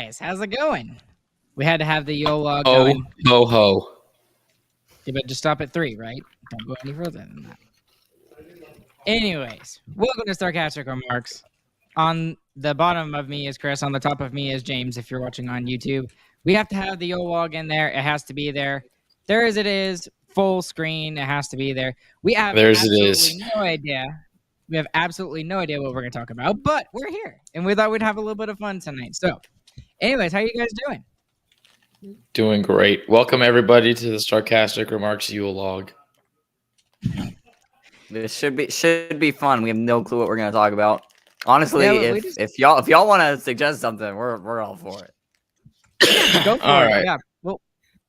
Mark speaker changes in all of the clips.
Speaker 1: guys, how's it going? We had to have the YOLO
Speaker 2: Ho,
Speaker 1: going.
Speaker 2: ho, ho.
Speaker 1: Yeah, but just stop at 3, right? Don't go any further than that. Anyways, welcome to Sarcastic Remarks. On the bottom of me is Chris. On the top of me is James, if you're watching on YouTube. We have to have the YOLO in there. It has to be there. There as it is, full screen. It has to be there. We have absolutely no idea. We have absolutely no idea what we're going to talk about, but we're here, and we thought we'd have a little bit of fun tonight. So, anyways, how you guys doing?
Speaker 2: Doing great. Welcome everybody to the Sarcastic Remarks Yule-log.
Speaker 3: This should be fun. We have no clue what we're gonna talk about. Honestly,
Speaker 1: Yeah,
Speaker 3: if y'all want to suggest something, we're all for it.
Speaker 1: Go for
Speaker 2: All
Speaker 1: it.
Speaker 2: right.
Speaker 1: Yeah,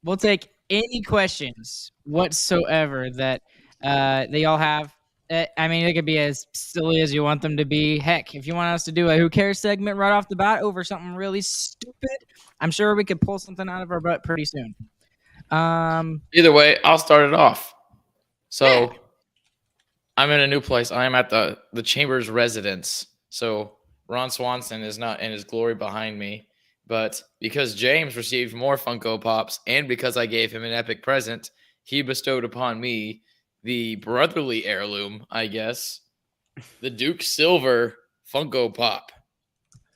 Speaker 1: we'll take any questions whatsoever that they all have. I mean, it could be as silly as you want them to be. Heck, if you want us to do a "Who Cares" segment right off the bat over something really stupid, I'm sure we could pull something out of our butt pretty soon.
Speaker 2: Either way, I'll start it off. So, I'm in a new place. I am at the Chamber's residence. So, Ron Swanson is not in his glory behind me. But because James received more Funko Pops and because I gave him an epic present, he bestowed upon me the brotherly heirloom, I guess, the Duke Silver Funko Pop.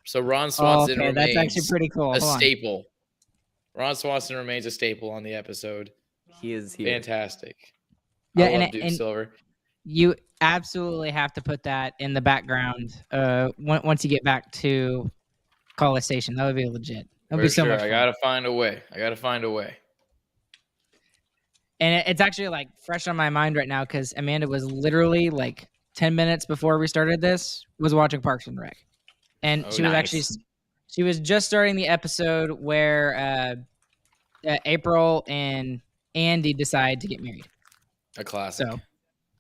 Speaker 2: So Ron Swanson
Speaker 1: okay,
Speaker 2: remains
Speaker 1: that's actually pretty cool.
Speaker 2: a
Speaker 1: Hold on.
Speaker 2: staple. Ron Swanson remains a staple on the episode.
Speaker 3: He is here.
Speaker 2: Fantastic.
Speaker 1: Yeah,
Speaker 2: I love
Speaker 1: and-
Speaker 2: Duke
Speaker 1: and-
Speaker 2: Silver.
Speaker 1: You absolutely have to put that in the background once you get back to College Station. That would be legit. That would
Speaker 2: For
Speaker 1: be so
Speaker 2: sure.
Speaker 1: much
Speaker 2: I
Speaker 1: fun.
Speaker 2: gotta find a way.
Speaker 1: And it's actually like fresh on my mind right now because Amanda was literally like 10 minutes before we started this was watching Parks and Rec. And
Speaker 2: Oh,
Speaker 1: she was
Speaker 3: nice.
Speaker 1: actually she was just starting the episode where April and Andy decide to get married.
Speaker 2: A classic.
Speaker 1: So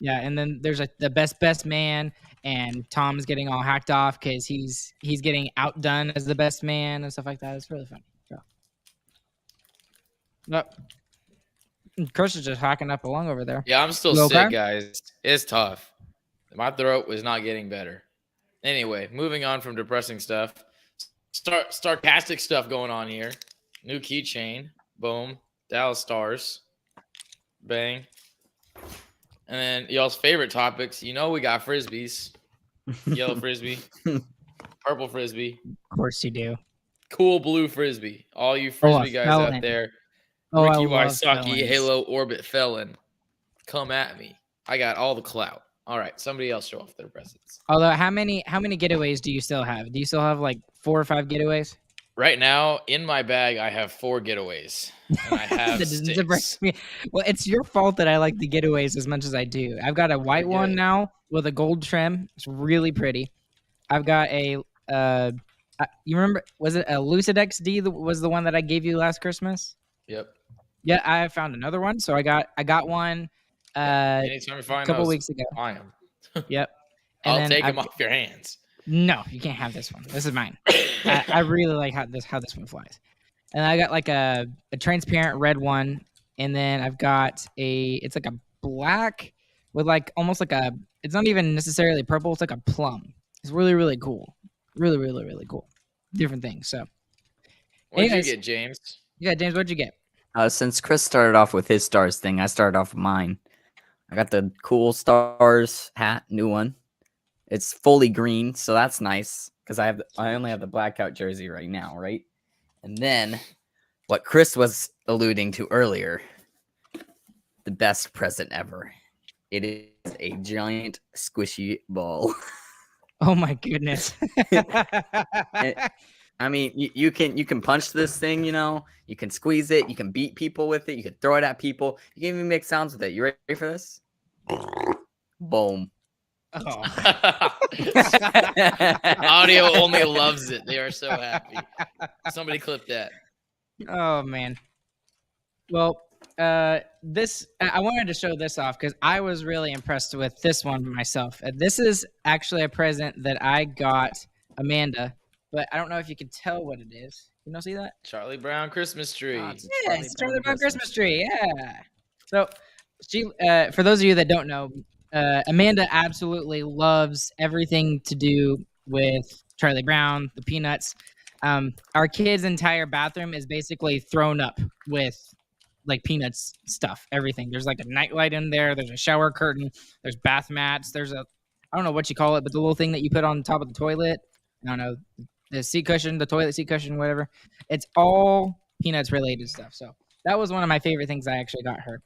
Speaker 1: yeah, and then there's the best man, and Tom's getting all hacked off because he's getting outdone as the best man and stuff like that. It's really funny. So. Yep. Chris is just hacking up along over there.
Speaker 2: Yeah, I'm still
Speaker 1: You
Speaker 2: sick,
Speaker 1: okay?
Speaker 2: guys. It's tough. My throat was not getting better. Anyway, moving on from depressing stuff. Sarcastic stuff going on here. New keychain. Boom. Dallas Stars. Bang. And then y'all's favorite topics. You know we got frisbees. Yellow frisbee. Purple frisbee.
Speaker 1: Of course you do.
Speaker 2: Cool blue frisbee. All you
Speaker 1: Oh,
Speaker 2: frisbee
Speaker 1: a
Speaker 2: guys out
Speaker 1: felon.
Speaker 2: there.
Speaker 1: Oh,
Speaker 2: Ricky
Speaker 1: I love
Speaker 2: Wysocki,
Speaker 1: felons.
Speaker 2: Halo Orbit Felon. Come at me. I got all the clout. All right, somebody else show off their presents.
Speaker 1: Although, how many getaways do you still have? Do you still have like 4 or 5 getaways?
Speaker 2: Right now, in my bag, I have 4 getaways. And I have
Speaker 1: That doesn't
Speaker 2: sticks.
Speaker 1: depress me. Well, it's your fault that I like the getaways as much as I do. I've got a white
Speaker 2: You're
Speaker 1: one
Speaker 2: good.
Speaker 1: now with a gold trim. It's really pretty. I've got a you remember, was it a Lucid XD that was the one that I gave you last Christmas?
Speaker 2: Yep.
Speaker 1: Yeah, I found another one. So I got one
Speaker 2: Anytime you
Speaker 1: a
Speaker 2: find
Speaker 1: couple
Speaker 2: those,
Speaker 1: weeks ago.
Speaker 2: buy 'em.
Speaker 1: Yep. And
Speaker 2: I'll
Speaker 1: then
Speaker 2: take them
Speaker 1: I've-
Speaker 2: off your hands.
Speaker 1: No, you can't have this one. This is mine. I really like how this one flies. And I got like a transparent red one, and then I've got it's like a black with like almost like it's not even necessarily purple, it's like a plum. It's really, really cool. Really, really, really cool. Different things. So
Speaker 2: What did
Speaker 1: Anyways.
Speaker 2: you get, James?
Speaker 1: yeah, James, what'd you get?
Speaker 3: Since Chris started off with his stars thing, I started off with mine. I got the cool stars hat, new one. It's fully green, so that's nice because I only have the blackout jersey right now, right? And then what Chris was alluding to earlier, the best present ever. It is a giant squishy ball.
Speaker 1: Oh my goodness.
Speaker 3: I mean, you can punch this thing, you can squeeze it, you can beat people with it, you can throw it at people, you can even make sounds with it. You ready for this? Boom.
Speaker 1: Oh.
Speaker 2: Audio only loves it. They are so happy. Somebody clip that.
Speaker 1: Oh man. Well, this I wanted to show this off because I was really impressed with this one myself. This is actually a present that I got Amanda, but I don't know if you can tell what it is. Can you see that?
Speaker 2: Charlie Brown Christmas tree.
Speaker 3: it's
Speaker 1: Yeah, it's Charlie Brown Christmas tree. Yeah. So she, for those of you that don't know, Amanda absolutely loves everything to do with Charlie Brown, the Peanuts. Our kid's entire bathroom is basically thrown up with like Peanuts stuff, everything. There's like a nightlight in there. There's a shower curtain. There's bath mats. There's I don't know what you call it, but the little thing that you put on top of the toilet. I don't know, the seat cushion, the toilet seat cushion, whatever. It's all Peanuts related stuff. So that was one of my favorite things I actually got her.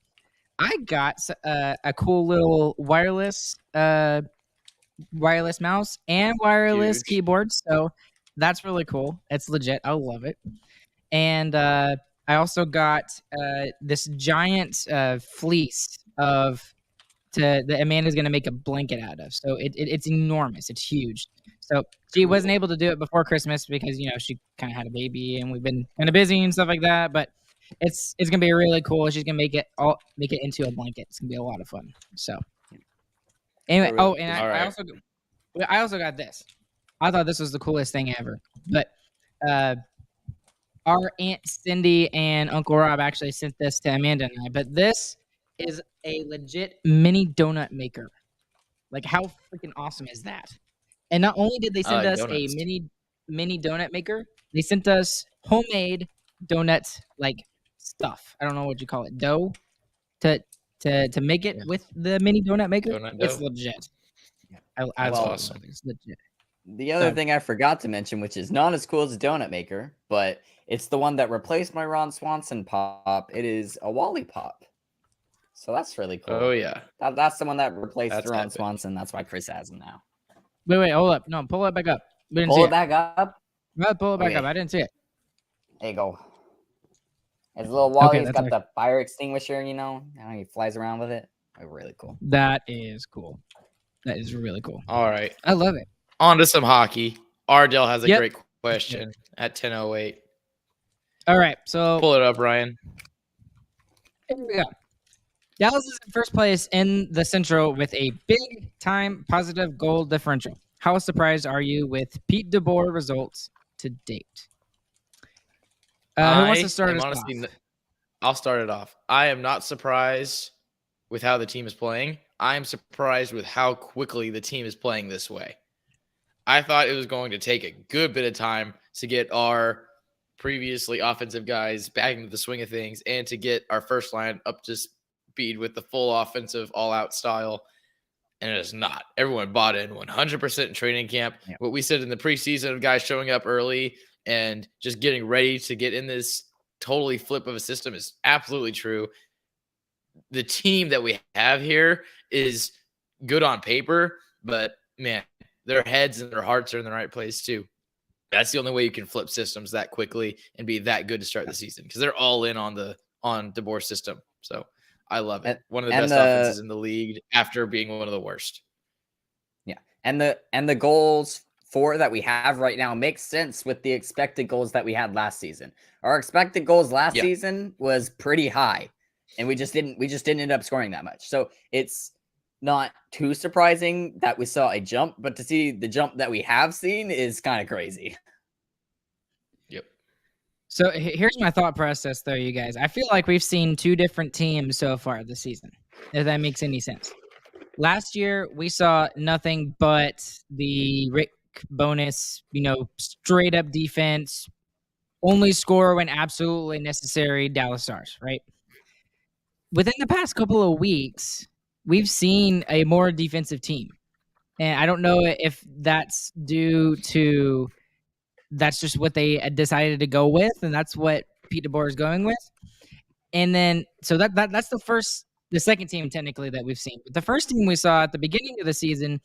Speaker 1: I got a cool little wireless mouse and wireless
Speaker 2: Huge.
Speaker 1: keyboard. So that's really cool. It's legit. I love it. And I also got this giant fleece that Amanda's going to make a blanket out of. So it's enormous. It's huge. So she wasn't able to do it before Christmas because, she kind of had a baby and we've been kind of busy and stuff like that. But it's going to be really cool. She's going to make it into a blanket. It's going to be a lot of fun. So anyway, I also got this. I thought this was the coolest thing ever. But our Aunt Cindy and Uncle Rob actually sent this to Amanda and I. But this is a legit mini donut maker. Like, how freaking awesome is that? And not only did they send us a mini donut maker, they sent us homemade donut like stuff. I don't know what you call it, dough to make it with the mini donut maker. It's legit.
Speaker 2: That's awesome.
Speaker 1: It's legit.
Speaker 3: The other thing I forgot to mention, which is not as cool as a donut maker, but it's the one that replaced my Ron Swanson pop. It is a Wally pop. So that's really cool.
Speaker 2: Oh, yeah.
Speaker 3: That's the one that replaced Ron Swanson. That's why Chris has him now.
Speaker 1: Wait, hold up. No, pull it back up. We didn't see
Speaker 3: Pull it back up?
Speaker 1: No, pull it back up. I didn't see it.
Speaker 3: There you go. His little Wally,
Speaker 1: Okay,
Speaker 3: he's got the fire extinguisher, and he flies around with it. Oh, really cool.
Speaker 1: That is cool. That is really cool.
Speaker 2: All right.
Speaker 1: I love it.
Speaker 2: On to some hockey. Ardell has a great question at 10:08.
Speaker 1: All right, so
Speaker 2: pull it up, Ryan.
Speaker 1: Here we go. Dallas is in first place in the Central with a big-time positive goal differential. How surprised are you with Pete DeBoer results to date? Who wants to start us off?
Speaker 2: I'll start it off. I am not surprised with how the team is playing. I am surprised with how quickly the team is playing this way. I thought it was going to take a good bit of time to get our previously offensive guys back into the swing of things and to get our first line up to speed with the full offensive all-out style. And it is not. Everyone bought in 100% in training camp. Yeah. What we said in the preseason of guys showing up early and just getting ready to get in this totally flip of a system is absolutely true. The team that we have here is good on paper, but man, their heads and their hearts are in the right place too. That's the only way you can flip systems that quickly and be that good to start the season because they're all in on DeBoer's system. So I love it. One of the best offenses in the league after being one of the worst.
Speaker 3: Yeah. And the goals that we have right now makes sense with the expected goals that we had last season. Our expected goals last season was pretty high and we just didn't end up scoring that much. So it's not too surprising that we saw a jump, but to see the jump that we have seen is kind of crazy.
Speaker 2: Yep.
Speaker 1: So here's my thought process, though, you guys. I feel like we've seen two different teams so far this season, if that makes any sense. Last year, we saw nothing but the Rick Bowness, straight up defense, only score when absolutely necessary, Dallas Stars, right? Within the past couple of weeks, we've seen a more defensive team. And I don't know if that's due to that's just what they decided to go with, and that's what Pete DeBoer is going with. And then so that's the second team technically that we've seen. But the first team we saw at the beginning of the season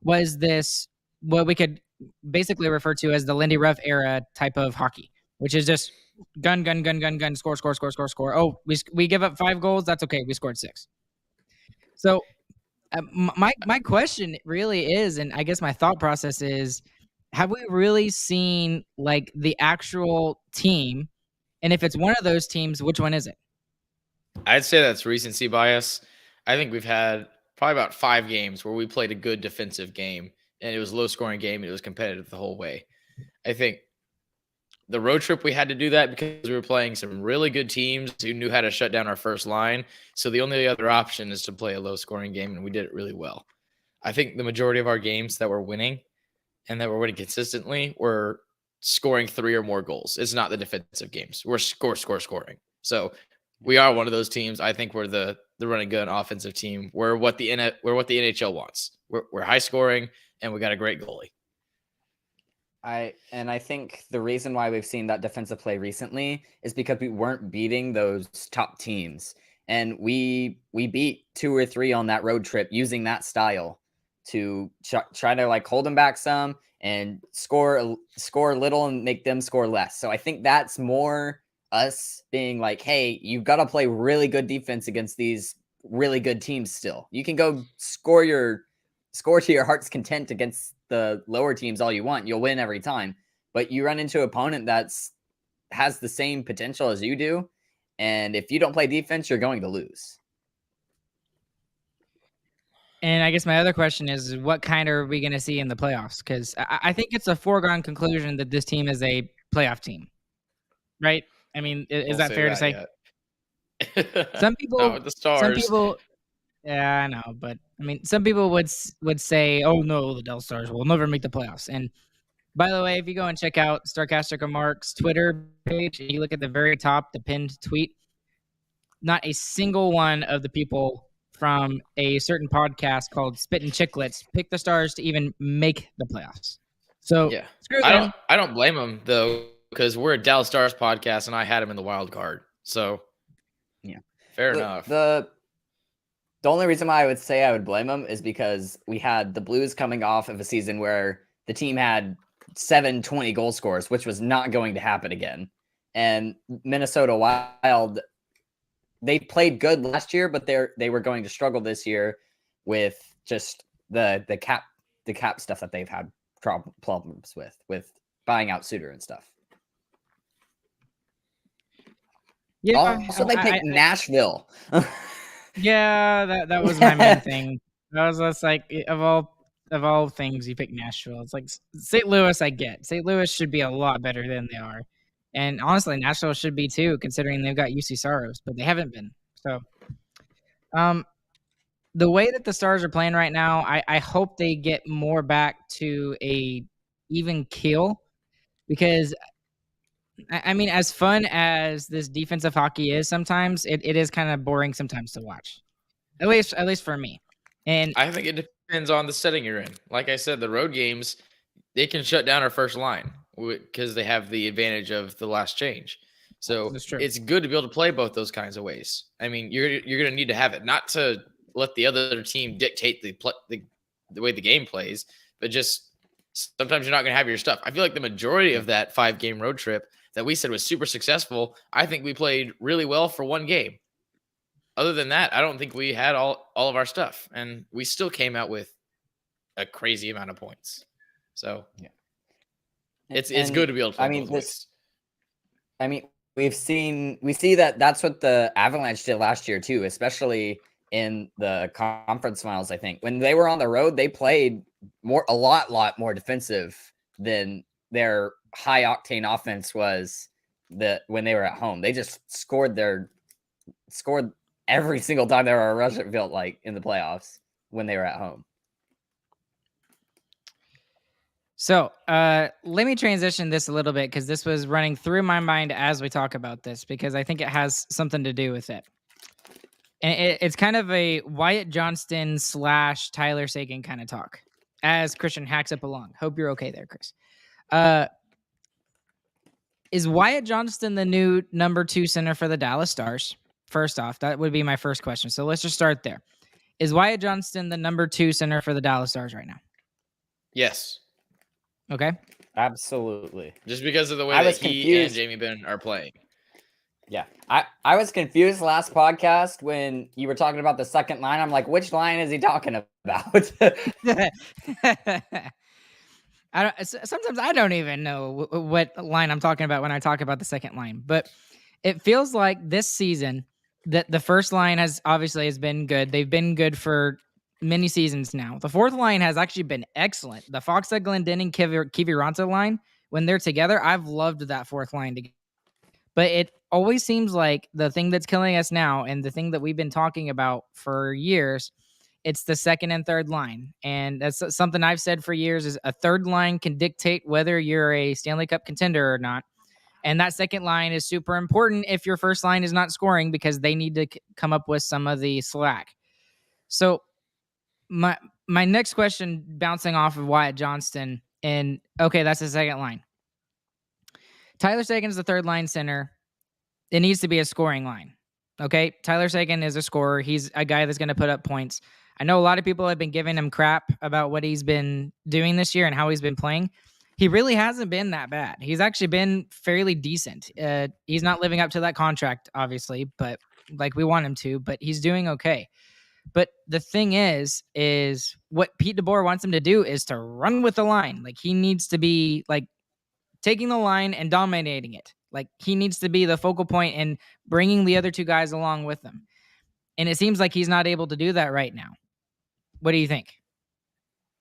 Speaker 1: was this what we could basically refer to as the Lindy Ruff era type of hockey, which is just gun, score. Oh, we give up 5 goals. That's okay. We scored 6. So my question really is, and I guess my thought process is, have we really seen like the actual team? And if it's one of those teams, which one is it?
Speaker 2: I'd say that's recency bias. I think we've had probably about 5 games where we played a good defensive game and it was a low scoring game and it was competitive the whole way. I think the road trip, we had to do that because we were playing some really good teams who knew how to shut down our first line. So the only other option is to play a low-scoring game, and we did it really well. I think the majority of our games that we're winning and that we're winning consistently were scoring 3 or more goals. It's not the defensive games. We're scoring. So we are one of those teams. I think we're the running gun offensive team. We're what the NHL wants. We're high scoring and we got a great goalie.
Speaker 3: I think the reason why we've seen that defensive play recently is because we weren't beating those top teams, and we beat 2 or 3 on that road trip using that style to try to like hold them back some and score a little and make them score less. So I think that's more us being like, hey, you've got to play really good defense against these really good teams. Still, you can go score to your heart's content against the lower teams all you want. You'll win every time, but you run into an opponent has the same potential as you do, and if you don't play defense, you're going to lose.
Speaker 1: And I guess my other question is, what kind are we going to see in the playoffs? Because I think it's a foregone conclusion that this team is a playoff team, right? I mean, is that fair to say? Some people,
Speaker 2: not with the Stars.
Speaker 1: Yeah, I know, but I mean, some people would say, "Oh no, the Dallas Stars will never make the playoffs." And by the way, if you go and check out Starcastic Remarks Twitter page, and you look at the very top, the pinned tweet, not a single one of the people from a certain podcast called Spittin' Chicklets picked the Stars to even make the playoffs. So
Speaker 2: yeah, I don't blame them though, because we're a Dallas Stars podcast, and I had them in the wild card. So
Speaker 3: yeah,
Speaker 2: fair enough.
Speaker 3: The only reason why I would say I would blame them is because we had the Blues coming off of a season where the team had 7 20 goal scorers, which was not going to happen again. And Minnesota Wild, they played good last year, but they were going to struggle this year with just the cap stuff that they've had problems with buying out Suter and stuff.
Speaker 1: Yeah.
Speaker 3: Also, they picked Nashville.
Speaker 1: Yeah, that was my main thing. I was just like, of all things, you pick Nashville. It's like St. Louis. I get St. Louis should be a lot better than they are, and honestly, Nashville should be too, considering they've got UC Saros, but they haven't been. So, the way that the Stars are playing right now, I hope they get more back to a even keel, because I mean, as fun as this defensive hockey is sometimes, it is kind of boring sometimes to watch. At least for me. And
Speaker 2: I think it depends on the setting you're in. Like I said, the road games, they can shut down our first line because they have the advantage of the last change. So it's good to be able to play both those kinds of ways. I mean, you're going to need to have it, not to let the other team dictate the way the game plays, but just sometimes you're not going to have your stuff. I feel like the majority of that 5-game road trip that we said was super successful, I think we played really well for 1 game. Other than that, I don't think we had all of our stuff, and we still came out with a crazy amount of points. So yeah, it's good to be able to play both ways.
Speaker 3: I mean, we see that's what the Avalanche did last year too, especially in the conference finals. I think when they were on the road, they played a lot more defensive than their high octane offense was when they were at home. They just scored every single time they were a rush, it felt like, in the playoffs when they were at home.
Speaker 1: So let me transition this a little bit, because this was running through my mind as we talk about this, because I think it has something to do with it. And it's kind of a Wyatt Johnston / Tyler Seguin kind of talk as Christian hacks up along. Hope you're okay there, Chris. Is Wyatt Johnston the new number 2 center for the Dallas Stars? First off, that would be my first question. So let's just start there. Is Wyatt Johnston the number 2 center for the Dallas Stars right now?
Speaker 2: Yes.
Speaker 1: Okay.
Speaker 3: Absolutely.
Speaker 2: Just because of the way that he and Jamie Benn are playing.
Speaker 3: Yeah. I was confused last podcast when you were talking about the second line. I'm like, which line is he talking about?
Speaker 1: Sometimes I don't even know what line I'm talking about when I talk about the second line, but it feels like this season that the first line has been good. They've been good for many seasons now. The fourth line has actually been excellent. The Faksa, Glendening, Kiviranta line, when they're together, I've loved that fourth line together. But it always seems like the thing that's killing us now, and the thing that we've been talking about for years, it's the second and third line. And that's something I've said for years is a third line can dictate whether you're a Stanley Cup contender or not. And that second line is super important if your first line is not scoring because they need to come up with some of the slack. So my next question, bouncing off of Wyatt Johnston, and okay, that's the second line. Tyler Seguin is the third line center. It needs to be a scoring line. Okay, Tyler Seguin is a scorer. He's a guy that's going to put up points. I know a lot of people have been giving him crap about what he's been doing this year and how he's been playing. He really hasn't been that bad. He's actually been fairly decent. He's not living up to that contract, obviously, but like we want him to, but he's doing okay. But the thing is what Pete DeBoer wants him to do is to run with the line. Like he needs to be like taking the line and dominating it. Like he needs to be the focal point and bringing the other two guys along with him. And it seems like he's not able to do that right now. What do you think?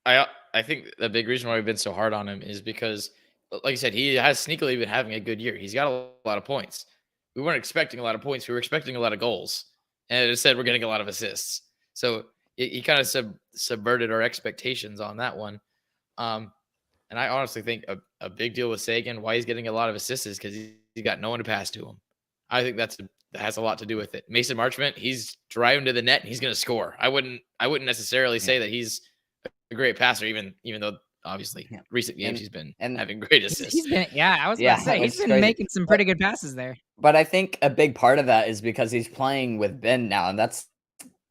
Speaker 2: I think the big reason why we've been so hard on him is because, like I said, he has sneakily been having a good year. He's got a lot of points. We weren't expecting a lot of points. We were expecting a lot of goals. And instead, we're getting a lot of assists. So he kind of subverted our expectations on that one. And I honestly think a big deal with Seguin, why he's getting a lot of assists is because he's got no one to pass to him. I think that has a lot to do with it. Mason Marchment, he's driving to the net and he's going to score. I wouldn't necessarily say that he's a great passer, even though obviously recent games he's been having great assists.
Speaker 1: He's been, I was going to say he's been making some pretty good passes there.
Speaker 3: But I think a big part of that is because he's playing with Ben now, and that's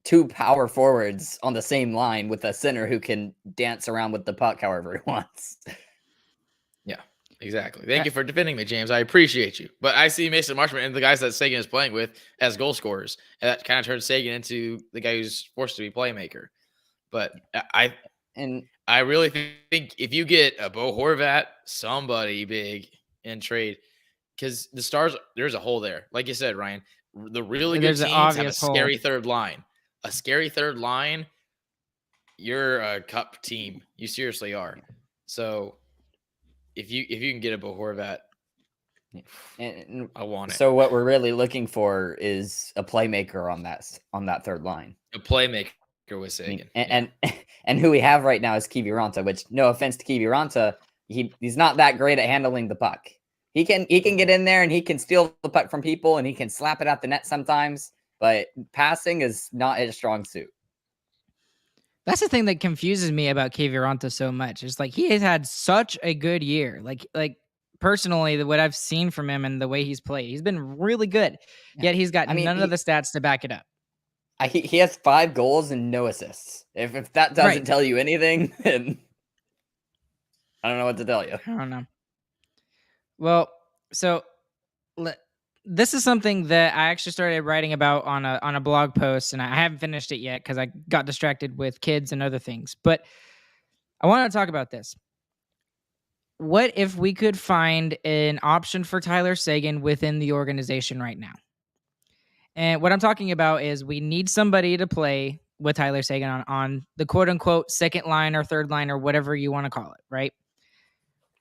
Speaker 3: two power forwards on the same line with a center who can dance around with the puck however he wants.
Speaker 2: Yeah, exactly. Thank you for defending me, James. I appreciate you. But I see Mason Marchment and the guys that Seguin is playing with as goal scorers, and that kind of turns Seguin into the guy who's forced to be playmaker. But I really think if you get a Bo Horvat, somebody big in trade, because the Stars, there's a hole there. Like you said, Ryan, the really good teams have a scary third line. A scary third line, you're a cup team. You seriously are. So if you can get a Bo Horvat, I want it.
Speaker 3: So what we're really looking for is a playmaker on that third line.
Speaker 2: A playmaker with Seguin.
Speaker 3: And who we have right now is Kiviranta, which, no offense to Kiviranta, he's not that great at handling the puck. He can get in there and he can steal the puck from people and he can slap it out the net sometimes, but passing is not his strong suit.
Speaker 1: That's the thing that confuses me about Kiviranta so much. It's like he has had such a good year. Like personally, what I've seen from him and the way he's played, he's been really good. Yet he's got none of the stats to back it up.
Speaker 3: He has 5 goals and no assists. If that doesn't tell you anything, then I don't know what to tell you.
Speaker 1: I don't know. Well, so this is something that I actually started writing about on a blog post, and I haven't finished it yet because I got distracted with kids and other things. But I want to talk about this. What if we could find an option for Tyler Seguin within the organization right now? And what I'm talking about is we need somebody to play with Tyler Seguin on the quote-unquote second line or third line or whatever you want to call it, right?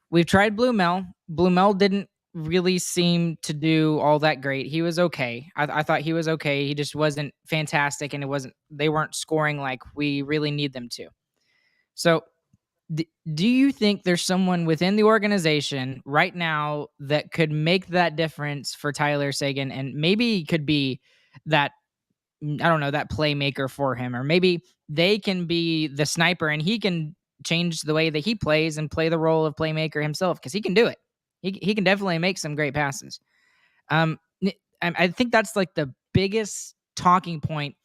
Speaker 1: We've tried Blue Mel. Blue Mel didn't really seem to do all that great. He was okay. I thought he was okay. He just wasn't fantastic, and they weren't scoring like we really need them to. So do you think there's someone within the organization right now that could make that difference for Tyler Seguin and maybe could be that, I don't know, that playmaker for him, or maybe they can be the sniper and he can change the way that he plays and play the role of playmaker himself, because he can do it. He can definitely make some great passes. I think that's like the biggest talking point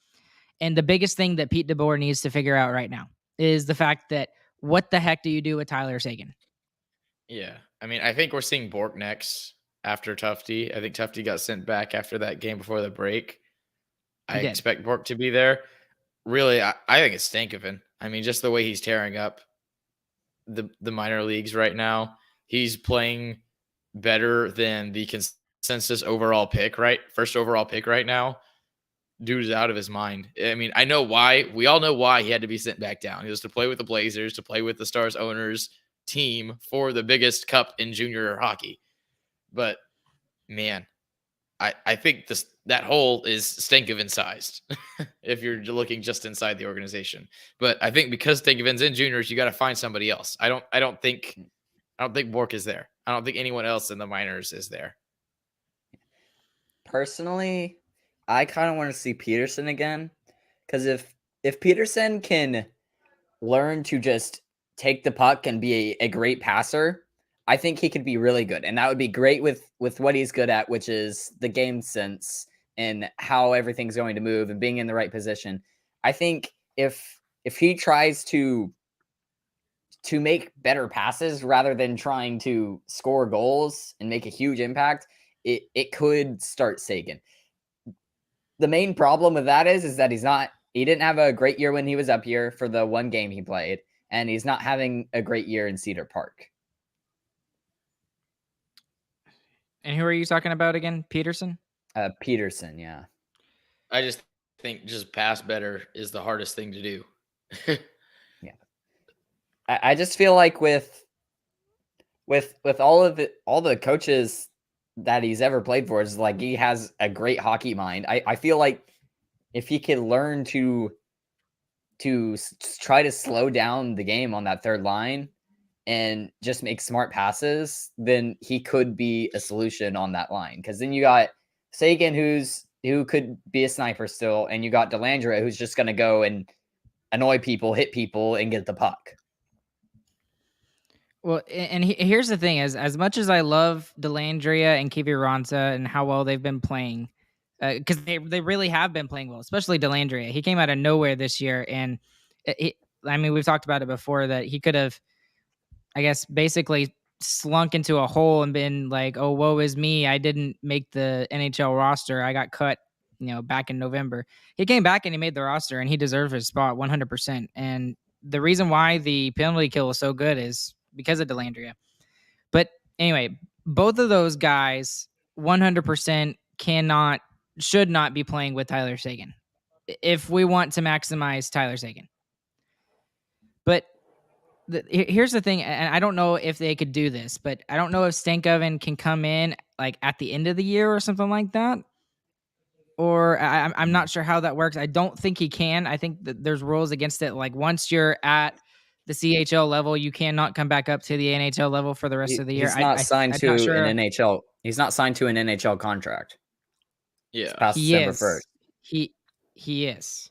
Speaker 1: and the biggest thing that Pete DeBoer needs to figure out right now is the fact that what the heck do you do with Tyler Seguin?
Speaker 2: Yeah. I mean, I think we're seeing Bork next after Tufte. I think Tufte got sent back after that game before the break. I expect Bork to be there. Really, I think it's Stankoven. I mean, just the way he's tearing up the minor leagues right now. He's playing better than the consensus overall pick, right? First overall pick right now. Dude's out of his mind. I mean, I know why. We all know why he had to be sent back down. He was to play with the Blazers, to play with the Stars owners team for the biggest cup in junior hockey. But man, I think that hole is Stankoven sized if you're looking just inside the organization. But I think because Stankoven's in juniors, you got to find somebody else. I don't think Bork is there. I don't think anyone else in the minors is there.
Speaker 3: Personally, I kind of want to see Peterson again, because if Peterson can learn to just take the puck and be a great passer, I think he could be really good. And that would be great with what he's good at, which is the game sense and how everything's going to move and being in the right position. I think if he tries to make better passes rather than trying to score goals and make a huge impact, it could start Seguin. The main problem with that is that he didn't have a great year when he was up here for the one game he played, and he's not having a great year in Cedar Park.
Speaker 1: And who are you talking about again? Peterson?
Speaker 3: Peterson, yeah.
Speaker 2: I just think just pass better is the hardest thing to do.
Speaker 3: Yeah. I just feel like with all the coaches that he's ever played for, is like he has a great hockey mind. I feel like if he could learn to try to slow down the game on that third line and just make smart passes, then he could be a solution on that line. Because then you got Seguin, who could be a sniper still, and you got Dellandrea, who's just going to go and annoy people, hit people, and get the puck.
Speaker 1: Well, and here's the thing: as much as I love Dellandrea and Kiviranta and how well they've been playing, because they really have been playing well, especially Dellandrea. He came out of nowhere this year, and we've talked about it before that he could have, I guess, basically slunk into a hole and been like, "Oh, woe is me! I didn't make the NHL roster. I got cut, back in November." He came back and he made the roster, and he deserved his spot 100%. And the reason why the penalty kill is so good is because of Dellandrea. But anyway, both of those guys 100% should not be playing with Tyler Seguin if we want to maximize Tyler Seguin. But here's the thing, and I don't know if they could do this, but I don't know if Stankoven can come in like at the end of the year or something like that. Or I'm not sure how that works. I don't think he can. I think that there's rules against it. Like once you're at the CHL level, you cannot come back up to the NHL level for the rest of the year.
Speaker 3: He's not signed to an NHL. He's not signed to an NHL contract.
Speaker 2: Yeah,
Speaker 3: past December 1st.
Speaker 1: He is.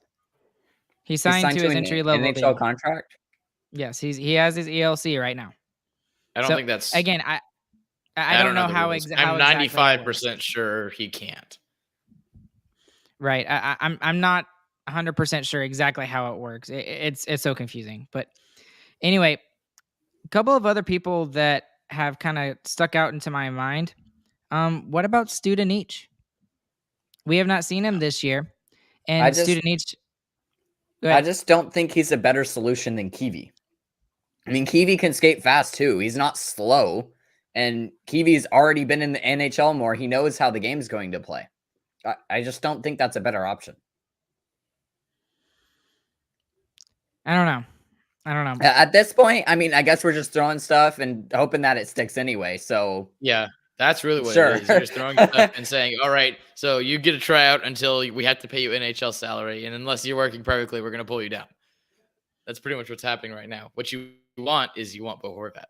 Speaker 1: He's signed to his entry level
Speaker 3: NHL deal. Contract.
Speaker 1: Yes, he has his ELC right now.
Speaker 2: I don't think that's
Speaker 1: again. I don't know how exactly.
Speaker 2: I'm 95% sure he can't.
Speaker 1: Right. I'm not 100% sure exactly how it works. It's so confusing. But anyway, a couple of other people that have kind of stuck out into my mind. What about Studenic? We have not seen him this year. And Studenic.
Speaker 3: I just don't think he's a better solution than Kiwi. I mean, Kiwi can skate fast too. He's not slow. And Kiwi's already been in the NHL more. He knows how the game's going to play. I just don't think that's a better option.
Speaker 1: I don't know.
Speaker 3: At this point, I mean, I guess we're just throwing stuff and hoping that it sticks anyway. So
Speaker 2: yeah, that's really what it is. You're just throwing stuff and saying, all right, so you get a tryout until we have to pay you NHL salary. And unless you're working perfectly, we're going to pull you down. That's pretty much what's happening right now. What you want Bo Horvat.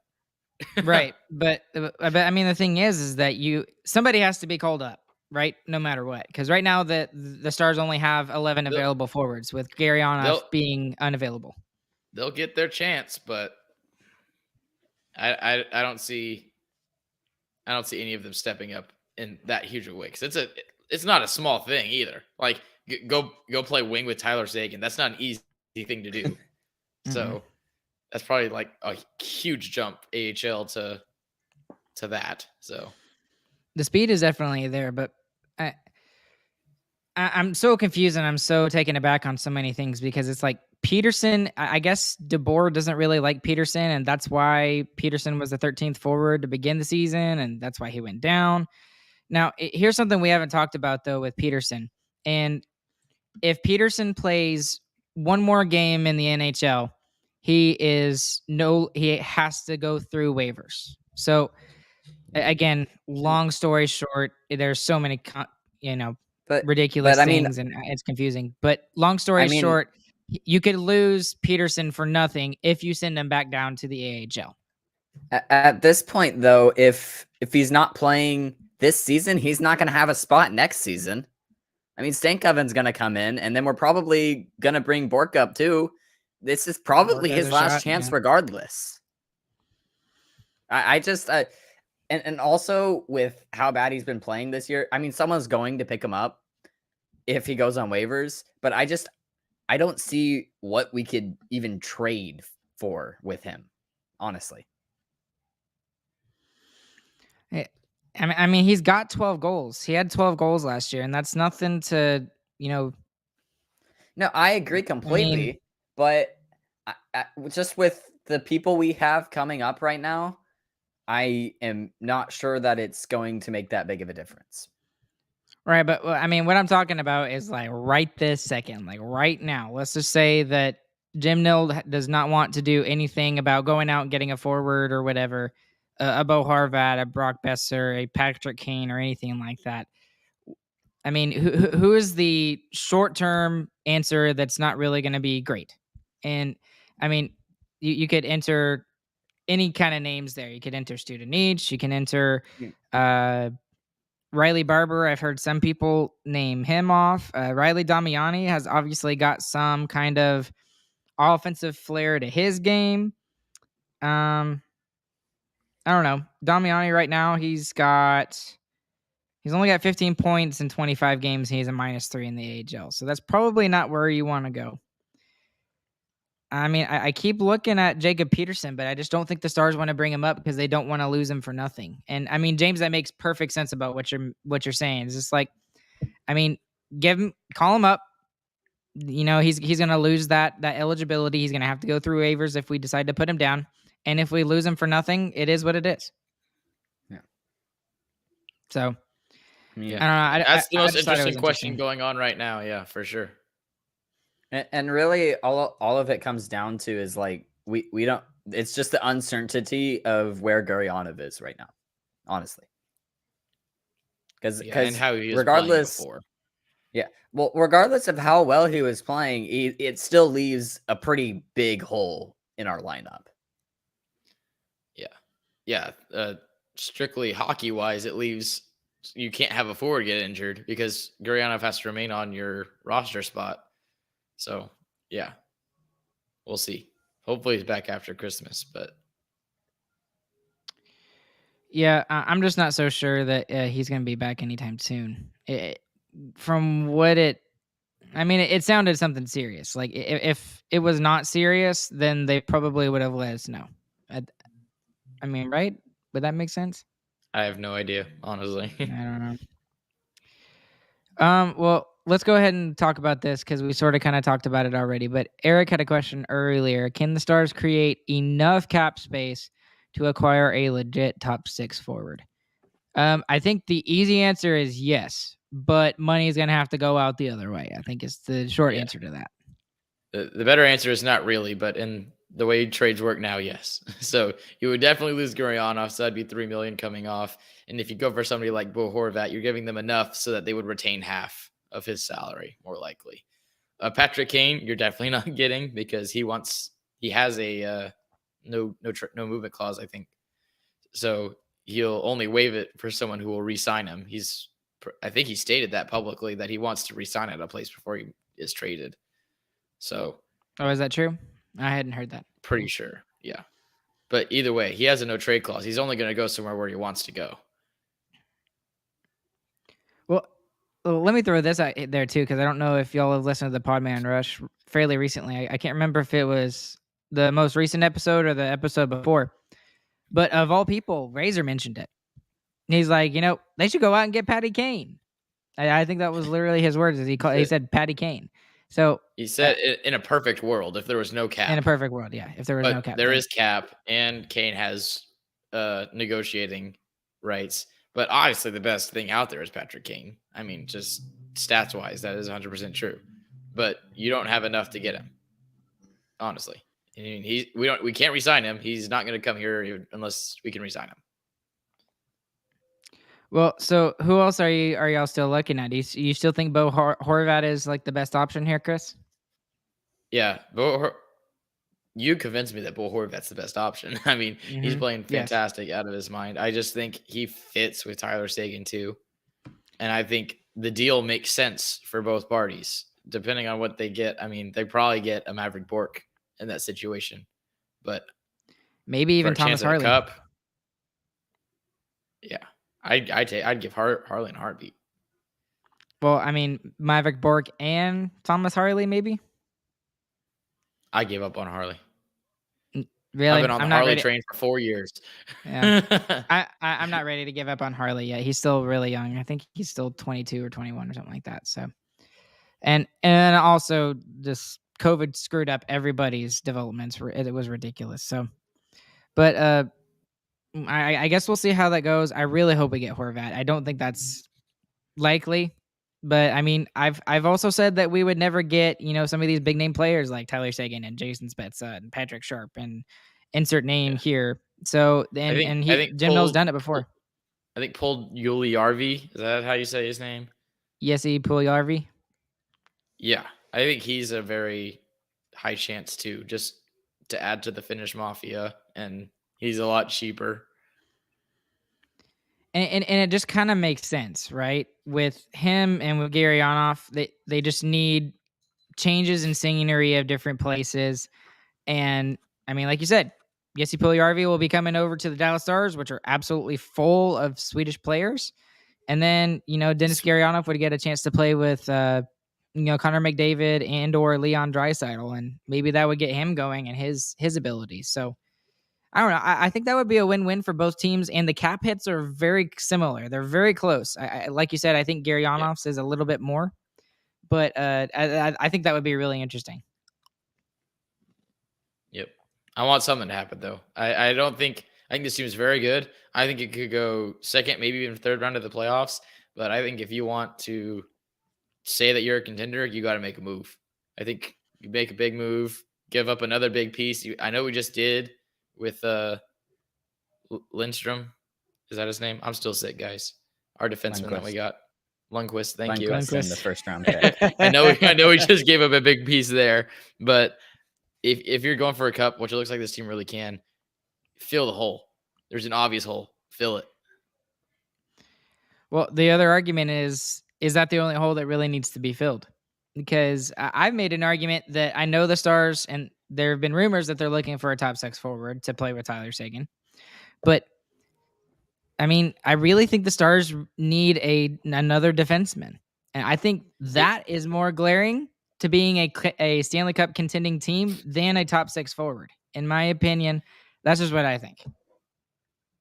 Speaker 1: Right. But I mean, the thing is that somebody has to be called up. Right, no matter what, because right now the Stars only have 11 available forwards, with Gurianov being unavailable.
Speaker 2: They'll get their chance, but I don't see any of them stepping up in that huge a way, because it's not a small thing either. Like go play wing with Tyler Seguin. That's not an easy thing to do. Mm-hmm. So that's probably like a huge jump AHL to that. So.
Speaker 1: The speed is definitely there, but I'm so confused and I'm so taken aback on so many things, because it's like Peterson, I guess DeBoer doesn't really like Peterson, and that's why Peterson was the 13th forward to begin the season, and that's why he went down. Now, here's something we haven't talked about, though, with Peterson. And if Peterson plays one more game in the NHL, he has to go through waivers. So Again, long story short, there's so many,
Speaker 3: But
Speaker 1: ridiculous
Speaker 3: I mean,
Speaker 1: things, and it's confusing. But long story short, you could lose Peterson for nothing if you send him back down to the AHL.
Speaker 3: At this point, though, if he's not playing this season, he's not going to have a spot next season. I mean, Stankoven's going to come in, and then we're probably going to bring Bork up too. This is probably his last chance, regardless. I just and also with how bad he's been playing this year, I mean, someone's going to pick him up if he goes on waivers, but I don't see what we could even trade for with him, honestly.
Speaker 1: I mean, he's got 12 goals. He had 12 goals last year, and that's nothing to,
Speaker 3: No, I agree completely, but just with the people we have coming up right now, I am not sure that it's going to make that big of a difference.
Speaker 1: Right, but I mean, what I'm talking about is like right this second, like right now. Let's just say that Jim Nill does not want to do anything about going out and getting a forward or whatever, a Bo Horvat, a Brock Besser, a Patrick Kane, or anything like that. I mean, who is the short-term answer that's not really going to be great? And I mean, you could enter any kind of names there. You could enter Studenic. You can enter Riley Barber. I've heard some people name him off. Riley Damiani has obviously got some kind of offensive flair to his game. I don't know. Damiani right now, he's only got 15 points in 25 games. He's a -3 in the AHL. So that's probably not where you want to go. I mean, I keep looking at Jacob Peterson, but I just don't think the Stars want to bring him up because they don't want to lose him for nothing. And I mean, James, that makes perfect sense about what you're saying. It's just like, I mean, call him up. He's going to lose that eligibility. He's going to have to go through waivers if we decide to put him down. And if we lose him for nothing, it is what it is.
Speaker 3: Yeah.
Speaker 1: So,
Speaker 2: yeah,
Speaker 1: I don't know.
Speaker 2: That's the most interesting question going on right now. Yeah, for sure.
Speaker 3: And really, all of it comes down to is like we don't. It's just the uncertainty of where Gurianov is right now, honestly. Because
Speaker 2: and how he was
Speaker 3: regardless,
Speaker 2: playing before.
Speaker 3: Yeah, well, regardless of how well he was playing, it still leaves a pretty big hole in our lineup.
Speaker 2: Yeah. Strictly hockey wise, it leaves you can't have a forward get injured because Gurianov has to remain on your roster spot. So, yeah, we'll see. Hopefully he's back after Christmas, but.
Speaker 1: Yeah, I'm just not so sure that he's going to be back anytime soon. From what it sounded something serious. Like if it was not serious, then they probably would have let us know. I mean, right? Would that make sense?
Speaker 2: I have no idea, honestly.
Speaker 1: I don't know. Well, let's go ahead and talk about this because we sort of kind of talked about it already. But Eric had a question earlier. Can the Stars create enough cap space to acquire a legit top 6 forward? I think the easy answer is yes, but money is going to have to go out the other way. I think it's the short answer to that.
Speaker 2: The better answer is not really, but in the way trades work now, yes. So you would definitely lose Gurianov, so that'd be $3 million coming off. And if you go for somebody like Bo Horvat, you're giving them enough so that they would retain half of his salary, more likely. Patrick Kane, you're definitely not getting because he has a no movement clause, I think. So he'll only waive it for someone who will re-sign him. I think he stated that publicly that he wants to re-sign at a place before he is traded. So,
Speaker 1: is that true? I hadn't heard that.
Speaker 2: Pretty sure, yeah. But either way, he has a no trade clause. He's only going to go somewhere where he wants to go.
Speaker 1: Well, let me throw this out there too, because I don't know if y'all have listened to the Podman Rush fairly recently. I can't remember if it was the most recent episode or the episode before, but of all people, Razor mentioned it. He's like, they should go out and get Patty Kane. I think that was literally his words. He said Patty Kane. So
Speaker 2: he said in a perfect world, if there was no cap.
Speaker 1: In a perfect world, yeah. If there was no cap.
Speaker 2: There is cap, and Kane has negotiating rights. But obviously the best thing out there is Patrick Kane. I mean, just stats-wise, that is 100% true. But you don't have enough to get him, honestly. I mean, we can't re-sign him. He's not going to come here unless we can re-sign him.
Speaker 1: Well, so who else are y'all still looking at? You still think Bo Horvat is like the best option here, Chris?
Speaker 2: Yeah, you convinced me that Bo Horvat's the best option. I mean, he's playing
Speaker 1: Yes.
Speaker 2: fantastic out of his mind. I just think he fits with Tyler Seguin too. And I think the deal makes sense for both parties, depending on what they get. I mean, they probably get a Maverick Bork in that situation, but
Speaker 1: maybe even
Speaker 2: for a chance
Speaker 1: Thomas
Speaker 2: at a
Speaker 1: Harley.
Speaker 2: Cup, yeah, I'd give Harley in a heartbeat.
Speaker 1: Well, I mean, Maverick Bork and Thomas Harley, maybe.
Speaker 2: I gave up on Harley.
Speaker 1: Really,
Speaker 2: I've been on
Speaker 1: I'm
Speaker 2: the
Speaker 1: not
Speaker 2: Harley
Speaker 1: ready.
Speaker 2: train for 4 years.
Speaker 1: Yeah. I'm not ready to give up on Harley yet. He's still really young. I think he's still 22 or 21 or something like that. So, and also this COVID screwed up everybody's developments. It was ridiculous. So, but I guess we'll see how that goes. I really hope we get Horvat. I don't think that's likely, but I mean, I've also said that we would never get, some of these big name players like Tyler Seguin and Jason Spezza and Patrick Sharp and insert name here. So and Jim Mill's done it before.
Speaker 2: I think Paul Juliarvi, is that how you say his name?
Speaker 1: Jesse Puljujarvi.
Speaker 2: Yeah, I think he's a very high chance too, just to add to the Finnish mafia, and he's a lot cheaper.
Speaker 1: And it just kind of makes sense, right? With him and with Gurianov, they just need changes in scenery of different places. And I mean, like you said, Jesse Puljujarvi will be coming over to the Dallas Stars, which are absolutely full of Swedish players. And then, Dennis Gurianov would get a chance to play with, Connor McDavid and or Leon Draisaitl, and maybe that would get him going and his abilities. So I don't know. I think that would be a win-win for both teams, and the cap hits are very similar. They're very close. I like you said, I think Gurianov's is a little bit more, but I think that would be really interesting.
Speaker 2: Yep. I want something to happen, though. I think this team is very good. I think it could go second, maybe even third round of the playoffs. But I think if you want to say that you're a contender, you got to make a move. I think you make a big move, give up another big piece. I know we just did with Lindstrom. Is that his name? I'm still sick, guys. Our defenseman that we got. Lundqvist, thank you.
Speaker 3: Lundqvist in the first round pick.
Speaker 2: I know we just gave up a big piece there, but if you're going for a cup, which it looks like this team really can, fill the hole. There's an obvious hole. Fill it.
Speaker 1: Well, the other argument is that the only hole that really needs to be filled? Because I've made an argument that I know the Stars, and there have been rumors that they're looking for a top six forward to play with Tyler Seguin. But I mean, I really think the Stars need another defenseman. And I think that is more glaring to being a Stanley Cup contending team than a top six forward. In my opinion, that's just what I think.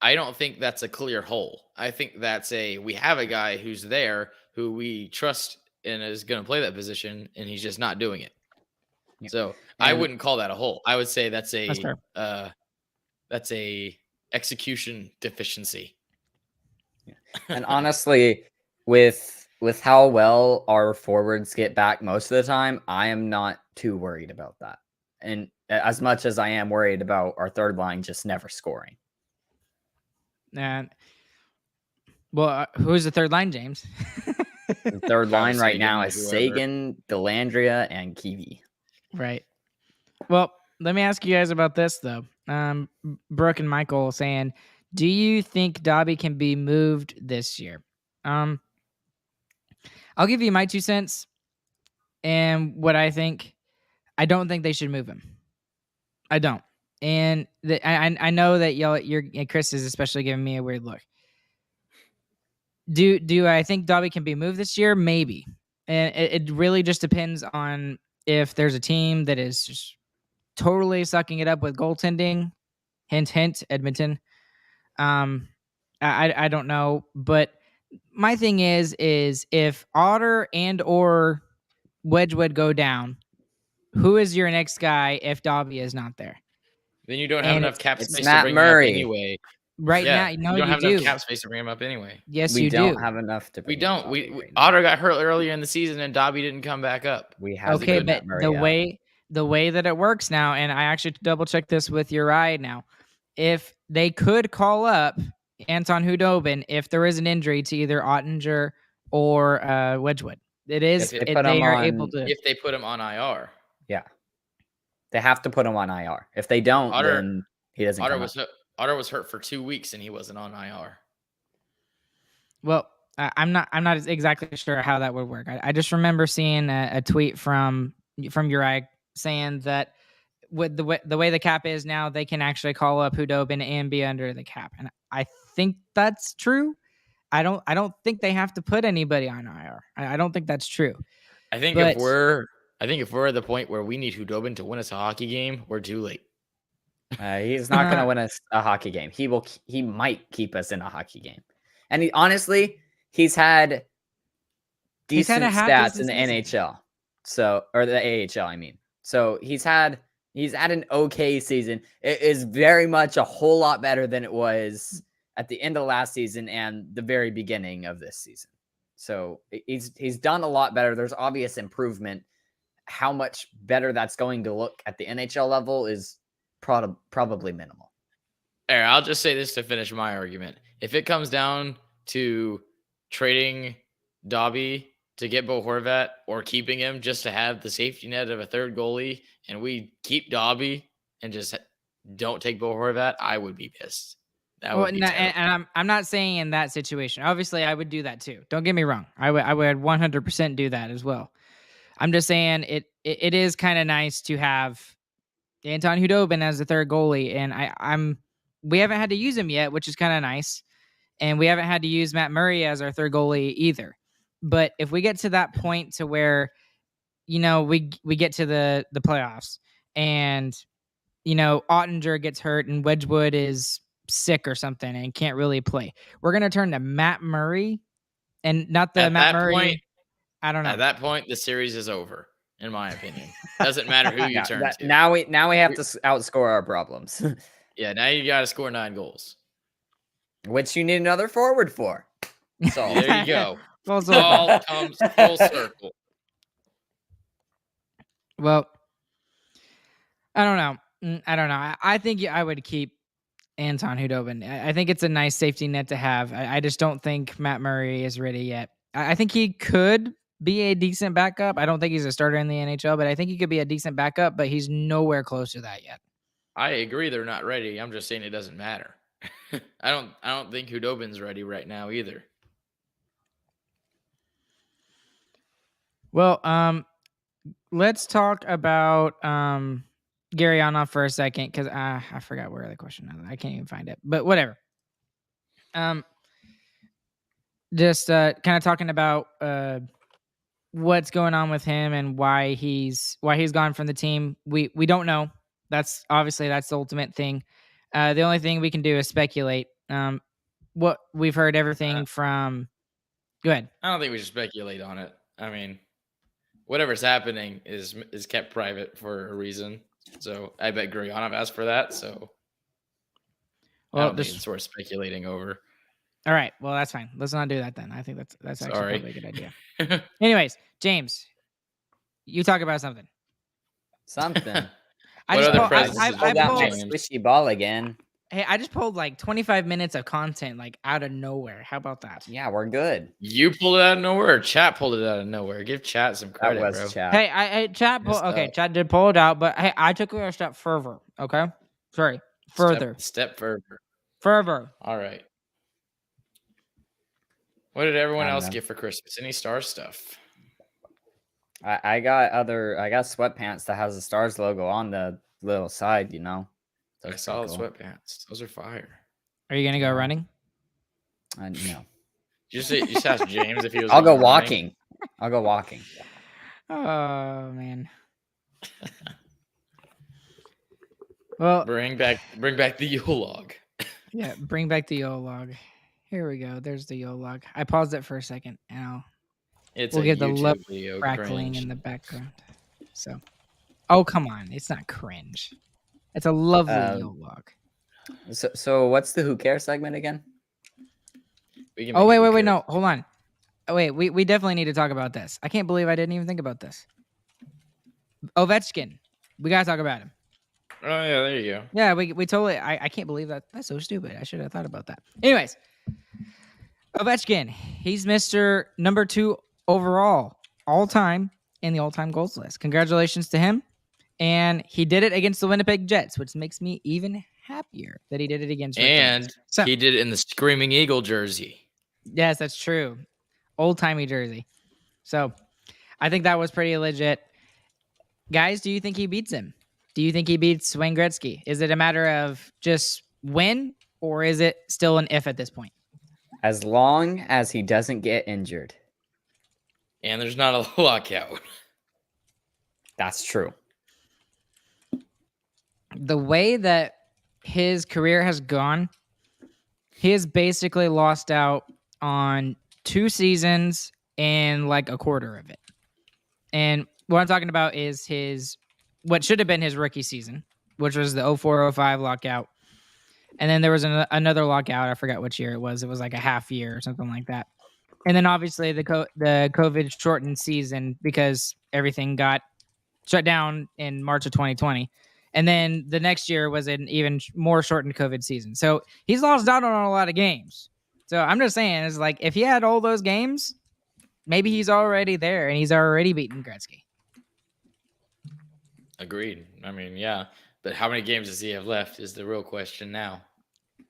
Speaker 2: I don't think that's a clear hole. I think that's we have a guy who's there who we trust and is going to play that position, and he's just not doing it. Yep. So I wouldn't call that a hole. I would say that's a execution deficiency.
Speaker 3: Yeah. And honestly, with how well our forwards get back most of the time, I am not too worried about that. And as much as I am worried about our third line just never scoring.
Speaker 1: And who's the third line, James?
Speaker 3: The third line right now is Seguin, Dellandrea, and Kiwi.
Speaker 1: Right. Well, let me ask you guys about this though. Brooke and Michael saying, do you think Dobby can be moved this year? I'll give you my 2 cents and what I think. I don't think they should move him. I don't. And I know that Chris is especially giving me a weird look. Do I think Dobby can be moved this year? Maybe. And it really just depends on if there's a team that is just totally sucking it up with goaltending. Hint, hint, Edmonton. I don't know. But my thing is if Otter and or Wedgwood go down, who is your next guy if Dobby is not there?
Speaker 2: Then you don't have enough cap space
Speaker 3: to bring
Speaker 2: Murray. Him up anyway.
Speaker 1: Right now,
Speaker 2: you don't have enough cap space to bring him up anyway.
Speaker 1: Yes,
Speaker 3: we
Speaker 1: you do.
Speaker 3: We don't have enough to.
Speaker 2: We don't. Otter got hurt earlier in the season, and Dobby didn't come back up.
Speaker 3: We have
Speaker 1: okay, but the way that it works now, and I actually double checked this with Uri now. If they could call up Anton Hudobin if there is an injury to either Ottinger or Wedgwood. It is
Speaker 2: If
Speaker 1: they are able to.
Speaker 2: If they put him on IR.
Speaker 3: Yeah. They have to put him on IR. If they don't, then he doesn't come up.
Speaker 2: Otter was hurt for 2 weeks and he wasn't on IR.
Speaker 1: Well, I'm not exactly sure how that would work. I just remember seeing a tweet from Uri saying that with the way the cap is now, they can actually call up Hudobin and be under the cap, and I think that's true. I don't think they have to put anybody on IR. I don't think that's true.
Speaker 2: I think if we're at the point where we need Hudobin to win us a hockey game, we're too late.
Speaker 3: He's not going to win us a hockey game. He might keep us in a hockey game. And he's had decent stats in the NHL. So, or the AHL, I mean. So he's had an okay season. It is very much a whole lot better than it was at the end of last season and the very beginning of this season. So he's done a lot better. There's obvious improvement. How much better that's going to look at the NHL level is probably minimal.
Speaker 2: I'll just say this to finish my argument. If it comes down to trading Dobby to get Bo Horvat or keeping him just to have the safety net of a third goalie, and we keep Dobby and just don't take Bo Horvat, I would be pissed.
Speaker 1: And I'm not saying in that situation. Obviously, I would do that too. Don't get me wrong. I would 100% do that as well. I'm just saying it is kind of nice to have Anton Hudobin as the third goalie, and we haven't had to use him yet, which is kind of nice, and we haven't had to use Matt Murray as our third goalie either. But if we get to that point to where, we get to the playoffs, and Ottinger gets hurt and Wedgwood is sick or something and can't really play, we're gonna turn to Matt Murray, and not the Matt Murray.
Speaker 2: Point,
Speaker 1: I don't know.
Speaker 2: At that point, the series is over. In my opinion, doesn't matter who you turn to.
Speaker 3: Now we have to outscore our problems.
Speaker 2: Yeah, now you got to score 9 goals,
Speaker 3: which you need another forward for. So
Speaker 2: there you go. All comes full circle.
Speaker 1: Well, I don't know. I think I would keep Anton Hudobin. I think it's a nice safety net to have. I just don't think Matt Murray is ready yet. I think he could be a decent backup. I don't think he's a starter in the NHL, but I think he could be a decent backup, but he's nowhere close to that yet.
Speaker 2: I agree they're not ready. I'm just saying it doesn't matter. I don't think Hudobin's ready right now either.
Speaker 1: Well, let's talk about Gurianov for a second, because I forgot where the question is. I can't even find it, but whatever. Just kind of talking about what's going on with him and why he's gone from the team. We don't know. That's the ultimate thing. The only thing we can do is speculate. What we've heard everything from. Go ahead.
Speaker 2: I don't think we should speculate on it. I mean, whatever's happening is kept private for a reason. So I bet Gurianov asked for that. So I don't think it's worth speculating over.
Speaker 1: All right. Well, that's fine. Let's not do that then. I think that's actually probably a good idea. Anyways, James, you talk about something. I pulled
Speaker 3: squishy ball again.
Speaker 1: Hey, I just pulled like 25 minutes of content like out of nowhere. How about that?
Speaker 3: Yeah, we're good.
Speaker 2: You pulled it out of nowhere. Or Chat pulled it out of nowhere. Give Chat some credit,
Speaker 3: that was
Speaker 2: bro.
Speaker 3: Chat.
Speaker 1: Hey, Chat. Chat did pull it out, but hey, I took it a step further. Okay, sorry, further.
Speaker 2: Step further.
Speaker 1: Further.
Speaker 2: All right. What did everyone else get for Christmas? Any Star stuff?
Speaker 3: I got sweatpants that has the Stars logo on the little side,
Speaker 2: I saw the sweatpants. Those are fire.
Speaker 1: Are you gonna go running?
Speaker 3: No.
Speaker 2: Just ask James if he was.
Speaker 3: I'll go walking. I'll go walking.
Speaker 1: Oh man. Well,
Speaker 2: bring back the Yule log.
Speaker 1: Yeah, bring back the Yule log. Here we go. There's the Yule log. I paused it for a second, and we'll get the love crackling in the background. So, oh come on, it's not cringe. It's a lovely Yule log.
Speaker 3: So what's the Who Cares segment again?
Speaker 1: Oh wait, no, hold on. Oh, wait, we definitely need to talk about this. I can't believe I didn't even think about this. Ovechkin, we gotta talk about him.
Speaker 2: Oh yeah, there you go.
Speaker 1: Yeah, we totally. I can't believe that. That's so stupid. I should have thought about that. Anyways, Ovechkin. He's Mr. number 2 overall all time in the all-time goals list. Congratulations to him. And he did it against the Winnipeg Jets, which makes me even happier that he did it against Rick
Speaker 2: And
Speaker 1: Bowness. So,
Speaker 2: he did it in the Screaming Eagle jersey.
Speaker 1: yes, that's true. Old-timey jersey. So I think that was pretty legit. Guys, do you think he beats him? Do you think he beats Wayne Gretzky? Is it a matter of just win, or is it still an if at this point?
Speaker 3: As long as he doesn't get injured.
Speaker 2: And there's not a lockout.
Speaker 3: That's true.
Speaker 1: The way that his career has gone, he has basically lost out on 2 seasons and like a quarter of it. And what I'm talking about is what should have been his rookie season, which was the 04-05 lockout. And then there was another lockout. I forgot which year it was. It was like a half year or something like that. And then obviously the COVID shortened season because everything got shut down in March of 2020. And then the next year was an even more shortened COVID season. So he's lost out on a lot of games. So I'm just saying, it's like if he had all those games, maybe he's already there and he's already beaten Gretzky.
Speaker 2: Agreed. I mean, yeah. But how many games does he have left is the real question now.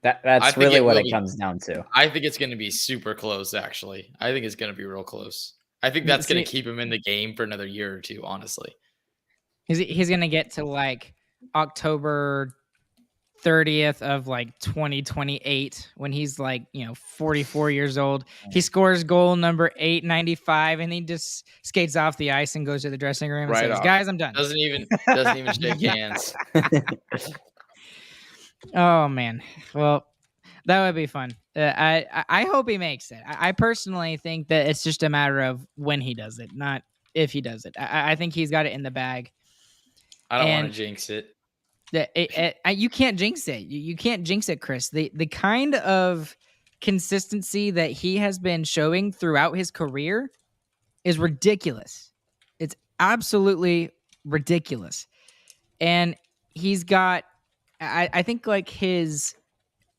Speaker 3: That's really what it comes down to.
Speaker 2: I think it's going to be super close, actually. I think it's going to be real close. I think that's going to keep him in the game for another year or two, honestly.
Speaker 1: He's going to get to like October 30th of like 2028 when he's like, 44 years old. He scores goal number 895 and he just skates off the ice and goes to the dressing room and says, "Guys, I'm done."
Speaker 2: Doesn't even shake hands.
Speaker 1: Oh man. Well, that would be fun. I hope he makes it. I personally think that it's just a matter of when he does it, not if he does it. I think he's got it in the bag.
Speaker 2: I don't want to jinx it.
Speaker 1: You can't jinx it. You can't jinx it, Chris. The kind of consistency that he has been showing throughout his career is ridiculous. It's absolutely ridiculous. And he's got, I think like his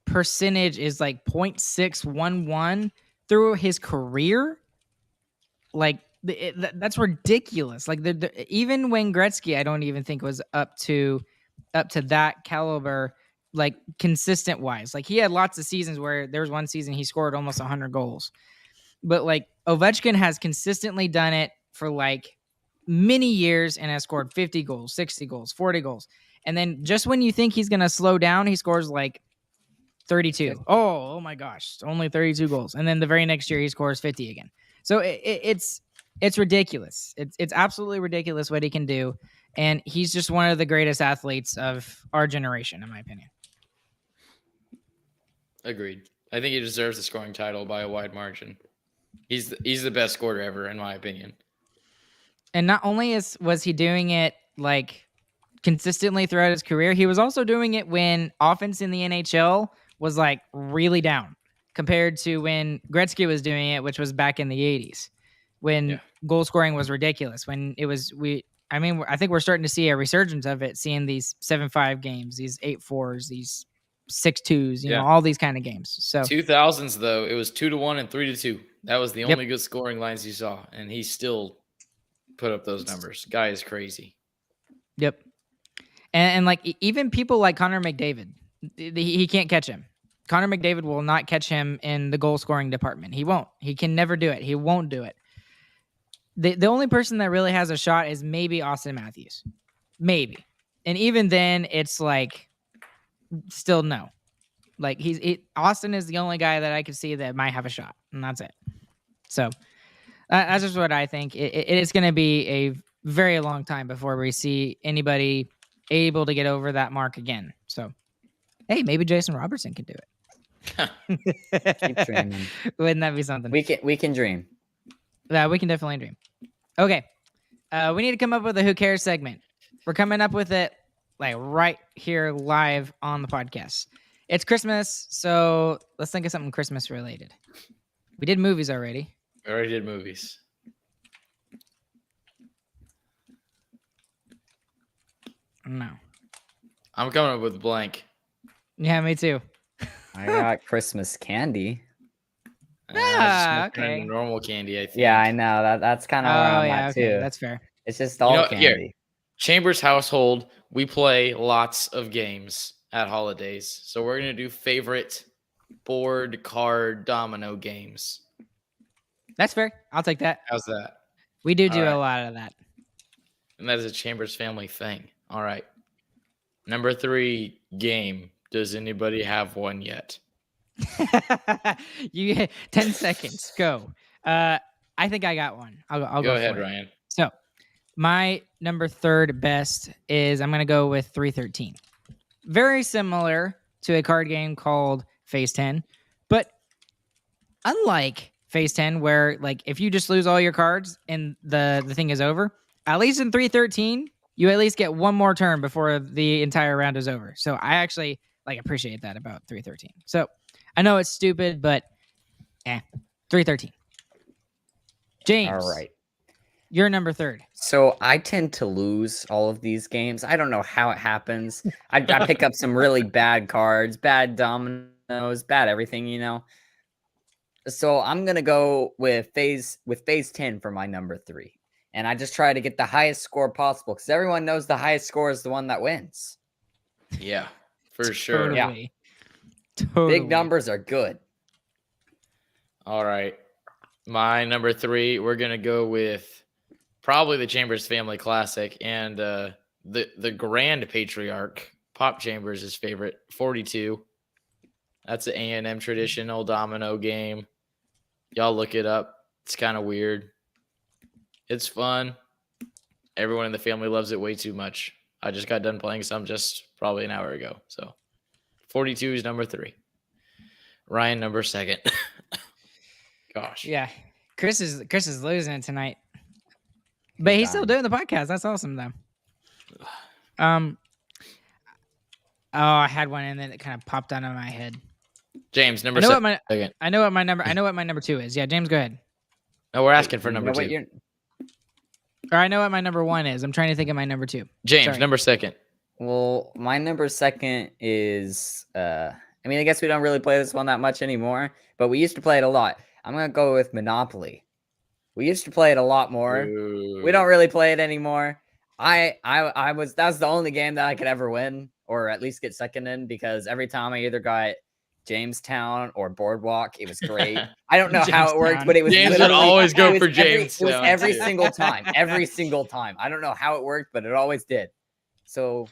Speaker 1: percentage is like 0.611 through his career. Like that's ridiculous. Like even Wayne Gretzky, I don't even think was up to that caliber, like consistent wise. Like he had lots of seasons where there was one season he scored almost 100 goals, but like Ovechkin has consistently done it for like many years and has scored 50 goals, 60 goals, 40 goals. And then just when you think he's going to slow down, he scores like 32. Oh my gosh, only 32 goals. And then the very next year he scores 50 again. So it's ridiculous. It's absolutely ridiculous what he can do. And he's just one of the greatest athletes of our generation, in my opinion.
Speaker 2: Agreed. I think he deserves the scoring title by a wide margin. He's the best scorer ever, in my opinion. And
Speaker 1: not only was he doing it like consistently throughout his career, he was also doing it when offense in the NHL was like really down compared to when Gretzky was doing it, which was back in the 80s when goal scoring was ridiculous. When it was I think we're starting to see a resurgence of it, seeing these 7-5 games, these 8-4s, these 6-2s, all these kind of games. So
Speaker 2: 2000s though, it was 2-1 and 3-2. That was the only good scoring lines you saw, and he still put up those numbers. Guy is crazy.
Speaker 1: Yep. And like even people like Connor McDavid, he can't catch him. Connor McDavid will not catch him in the goal scoring department. He won't. He can never do it. He won't do it. The only person that really has a shot is maybe Austin Matthews. Maybe. And even then, it's like, still no. Like, Austin is the only guy that I could see that might have a shot, and that's it. So, that's just what I think. It is going to be a very long time before we see anybody able to get over that mark again. So, hey, maybe Jason Robertson can do it.
Speaker 3: Keep dreaming.
Speaker 1: Wouldn't that be something?
Speaker 3: We can dream.
Speaker 1: Yeah, we can definitely dream. Okay. We need to come up with a Who Cares segment. We're coming up with it like right here live on the podcast. It's Christmas, so let's think of something Christmas related. We did movies already.
Speaker 2: We already did movies.
Speaker 1: No.
Speaker 2: I'm coming up with blank.
Speaker 1: Yeah, me too.
Speaker 3: I got Christmas candy.
Speaker 1: Ah,
Speaker 2: Just missing
Speaker 1: okay.
Speaker 2: normal candy, I think.
Speaker 3: Yeah, I know that's kind of where
Speaker 1: Oh
Speaker 3: I'm
Speaker 1: yeah,
Speaker 3: at
Speaker 1: okay,
Speaker 3: too.
Speaker 1: that's fair.
Speaker 3: It's just
Speaker 2: You
Speaker 3: all
Speaker 2: know, here.
Speaker 3: candy.
Speaker 2: Chambers household, we play lots of games at holidays. So we're gonna do favorite board, card, domino games.
Speaker 1: That's fair. I'll take that.
Speaker 2: How's that?
Speaker 1: We do
Speaker 2: All
Speaker 1: a
Speaker 2: right.
Speaker 1: lot of that.
Speaker 2: And that is a Chambers family thing. All right. Number 3 game. Does anybody have one yet?
Speaker 1: You 10 seconds. Go. I think I got one. I'll
Speaker 2: Go
Speaker 1: go
Speaker 2: ahead,
Speaker 1: for it.
Speaker 2: Ryan.
Speaker 1: So, my number 3rd best is I'm going to go with 313. Very similar to a card game called Phase 10, but unlike Phase 10 where like if you just lose all your cards and the thing is over, at least in 313, you at least get one more turn before the entire round is over. So, I actually like appreciate that about 313. So, I know it's stupid, but 313. James.
Speaker 3: All right.
Speaker 1: You're number 3rd.
Speaker 3: So I tend to lose all of these games. I don't know how it happens. I pick up some really bad cards, bad dominoes, bad everything, you know. So I'm gonna go with phase 10 for my number 3. And I just try to get the highest score possible because everyone knows the highest score is the one that wins.
Speaker 2: Yeah, for sure.
Speaker 1: Totally.
Speaker 3: Yeah.
Speaker 1: Totally.
Speaker 3: Big numbers are good.
Speaker 2: All right. My number 3, we're gonna go with probably the Chambers Family Classic and the Grand Patriarch, Pop Chambers' favorite, 42. That's an A&M traditional domino game. Y'all look it up. It's kind of weird. It's fun. Everyone in the family loves it way too much. I just got done playing some just probably an hour ago. So 42 is number 3. Ryan, number 2nd. Gosh.
Speaker 1: Yeah. Chris is losing it tonight. But he's still doing the podcast. That's awesome though. Oh, I had one and then it kind of popped out of my head.
Speaker 2: James, number
Speaker 1: I know
Speaker 2: 2nd.
Speaker 1: I know what my number 2 is. Yeah, James, go ahead.
Speaker 2: No, we're asking for number 2.
Speaker 1: Or I know what my number 1 is. I'm trying to think of my number 2.
Speaker 2: James,
Speaker 1: Sorry.
Speaker 2: number 2nd.
Speaker 3: Well, my number 2nd is I mean, I guess we don't really play this one that much anymore, but we used to play it a lot. I'm gonna go with Monopoly. We used to play it a lot more.
Speaker 2: Ooh.
Speaker 3: We don't really play it anymore. That's the only game that I could ever win, or at least get second in, because every time I either got Jamestown or Boardwalk, it was great. I don't know how it worked, but it was
Speaker 2: James would always go for Jamestown.
Speaker 3: It was every
Speaker 2: too.
Speaker 3: single time. Every single time. I don't know how it worked, but it always did. So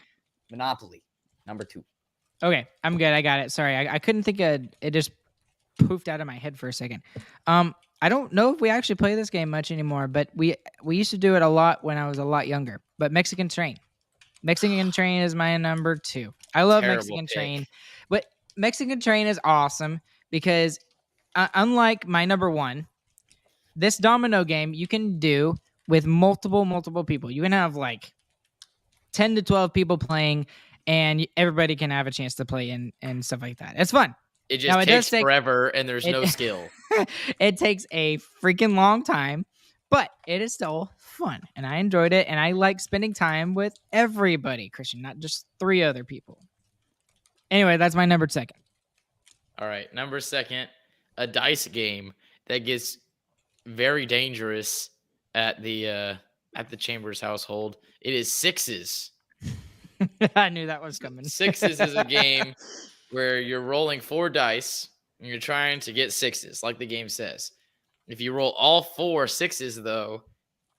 Speaker 3: Monopoly, number 2.
Speaker 1: Okay, I'm good. I got it. Sorry. I couldn't think of it. Just poofed out of my head for a second. I don't know if we actually play this game much anymore, but we used to do it a lot when I was a lot younger. But Mexican Train. Mexican Train is my number 2. I love
Speaker 2: Terrible
Speaker 1: Mexican
Speaker 2: pick.
Speaker 1: Train. But Mexican Train is awesome because unlike my number 1, this domino game you can do with multiple people. You can have like 10 to 12 people playing and everybody can have a chance to play and stuff like that. It's fun.
Speaker 2: It just
Speaker 1: Now, it does
Speaker 2: takes
Speaker 1: take-
Speaker 2: forever and there's no skill.
Speaker 1: It takes a freaking long time, but it is still fun. And I enjoyed it. And I like spending time with everybody, Christian, not just 3 other people. Anyway, that's my number 2nd.
Speaker 2: All right. Number 2nd, a dice game that gets very dangerous at the Chambers household. It is Sixes.
Speaker 1: I knew that was coming.
Speaker 2: Sixes is a game where you're rolling 4 dice and you're trying to get 6s, like the game says. If you roll all 4 6s, though,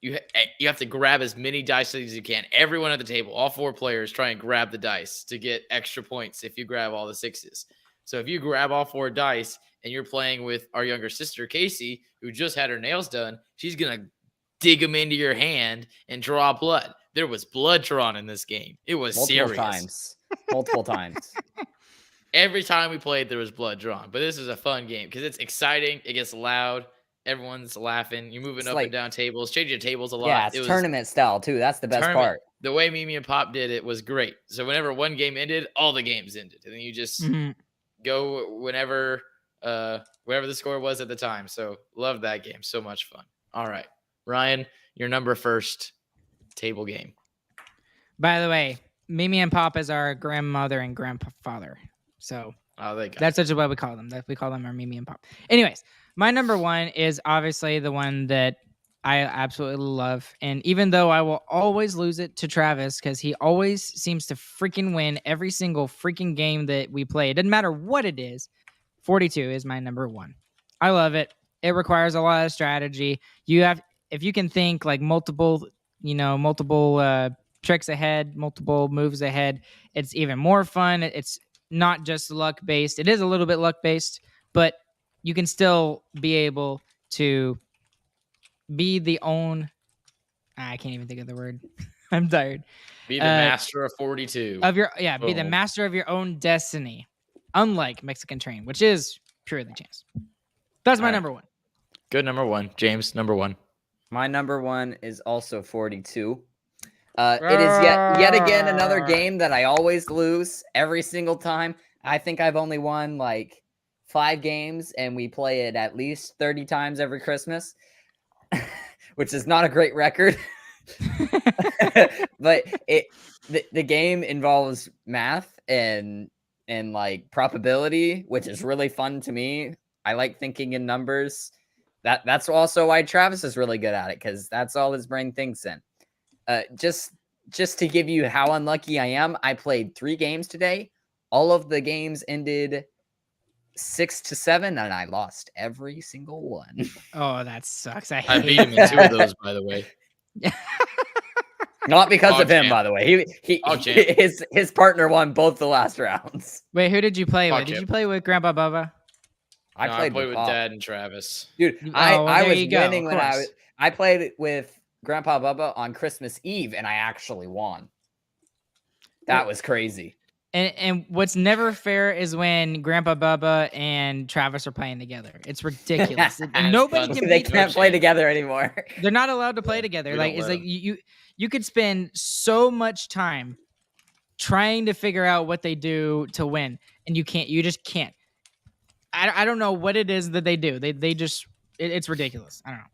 Speaker 2: you have to grab as many dice as you can. Everyone at the table, all 4 players, try and grab the dice to get extra points if you grab all the 6s. So if you grab all 4 dice and you're playing with our younger sister, Casey, who just had her nails done, she's going to dig them into your hand and draw blood. There was blood drawn in this game. It was serious.
Speaker 3: Multiple times.
Speaker 2: Every time we played, there was blood drawn. But this is a fun game because it's exciting. It gets loud. Everyone's laughing. You're moving up and down tables, changing tables a lot.
Speaker 3: Yeah, it's tournament style too. That's the best part.
Speaker 2: The way Mimi and Pop did it was great. So whenever one game ended, all the games ended. And then you just go whenever whatever the score was at the time. So love that game. So much fun. All right. Ryan, your number 1st table game.
Speaker 1: By the way, Mimi and Pop is our grandmother and grandfather. So
Speaker 2: They
Speaker 1: that's such what we call them. We call them our Mimi and Pop. Anyways, my number one is obviously the one that I absolutely love. And even though I will always lose it to Travis because he always seems to freaking win every single freaking game that we play, it doesn't matter what it is, 42 is my number one. I love it. It requires a lot of strategy. If you can think like multiple tricks ahead, multiple moves ahead, it's even more fun. It's not just luck based. It is a little bit luck based, but you can still be able to be the own. I can't even think of the word. I'm tired.
Speaker 2: Be the master of 42.
Speaker 1: Be the master of your own destiny. Unlike Mexican Train, which is purely chance. That's my number one.
Speaker 2: Good number one. James, number one.
Speaker 3: My number one is also 42. It is yet again another game that I always lose every single time. I think I've only won like 5 games, and we play it at least 30 times every Christmas, which is not a great record. But the game involves math and like probability, which is really fun to me. I like thinking in numbers. That's also why Travis is really good at it, because that's all his brain thinks in. Just to give you how unlucky I am, I played 3 games today. All of the games ended 6-7, and I lost every single one.
Speaker 1: Oh, that sucks.
Speaker 2: I beat him in 2 of those, by the way.
Speaker 3: Not because of him, by the way. His partner won both the last rounds.
Speaker 1: Wait, who did you play with? Did you play with Grandpa Bubba?
Speaker 3: I played
Speaker 2: with Dad and Travis.
Speaker 3: Dude, I was winning when I played with Grandpa Bubba on Christmas Eve, and I actually won. That was crazy.
Speaker 1: And what's never fair is when Grandpa Bubba and Travis are playing together. It's ridiculous. Nobody can.
Speaker 3: They can't play together anymore.
Speaker 1: They're not allowed to play together. It's like you could spend so much time trying to figure out what they do to win, and you can't. You just can't. I don't know what it is that they do. They just it's ridiculous. I don't know.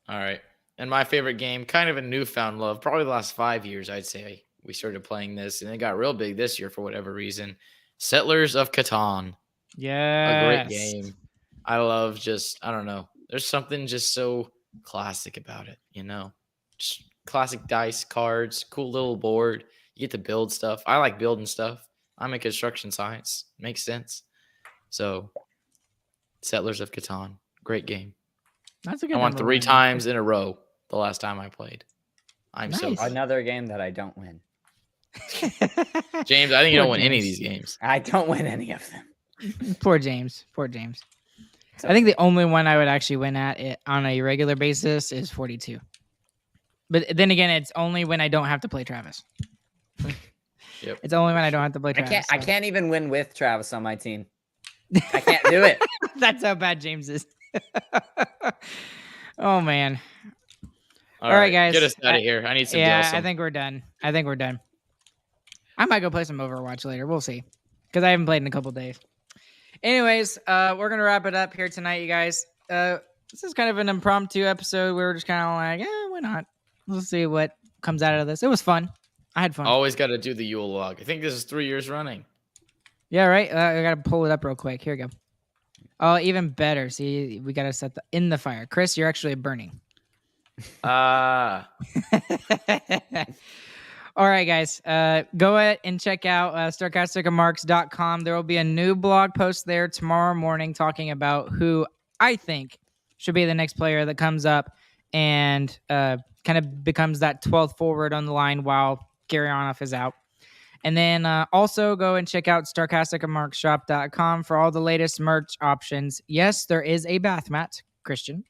Speaker 2: All right. And my favorite game, kind of a newfound love, probably the last 5 years, I'd say. We started playing this, and it got real big this year for whatever reason. Settlers of Catan.
Speaker 1: Yeah.
Speaker 2: A great game. I love I don't know. There's something just so classic about it, you know? Just classic dice, cards, cool little board. You get to build stuff. I like building stuff. I'm in construction science. Makes sense. So, Settlers of Catan. Great game.
Speaker 1: That's a good
Speaker 2: I won 3 times in a row the last time I played. I'm so good.
Speaker 3: Another game that I don't win.
Speaker 2: James, I think you don't win any of these games.
Speaker 3: I don't win any of them.
Speaker 1: Poor James. I think the only one I would actually win at it on a regular basis is 42. But then again, it's only when I don't have to play Travis.
Speaker 2: Yep.
Speaker 1: It's only when I don't have to play Travis.
Speaker 3: I can't even win with Travis on my team. I can't do it.
Speaker 1: That's how bad James is. Oh, man.
Speaker 2: All right, guys. Get us out of here. I need some
Speaker 1: DLC. I think we're done. I might go play some Overwatch later. We'll see. Because I haven't played in a couple days. Anyways, we're going to wrap it up here tonight, you guys. This is kind of an impromptu episode. We were just kind of like, why not? We'll see what comes out of this. It was fun. I had fun.
Speaker 2: Always got to do the Yule log. I think this is 3 years running.
Speaker 1: Yeah, right? I got to pull it up real quick. Here we go. Oh, even better. See, we got to set in the fire. Chris, you're actually burning. All right, guys. Go ahead and check out sarcasticremarks.com. There will be a new blog post there tomorrow morning talking about who I think should be the next player that comes up and kind of becomes that 12th forward on the line while Garyonoff is out. And then also go and check out sarcasticremarksshop.com for all the latest merch options. Yes, there is a bath mat, Christian.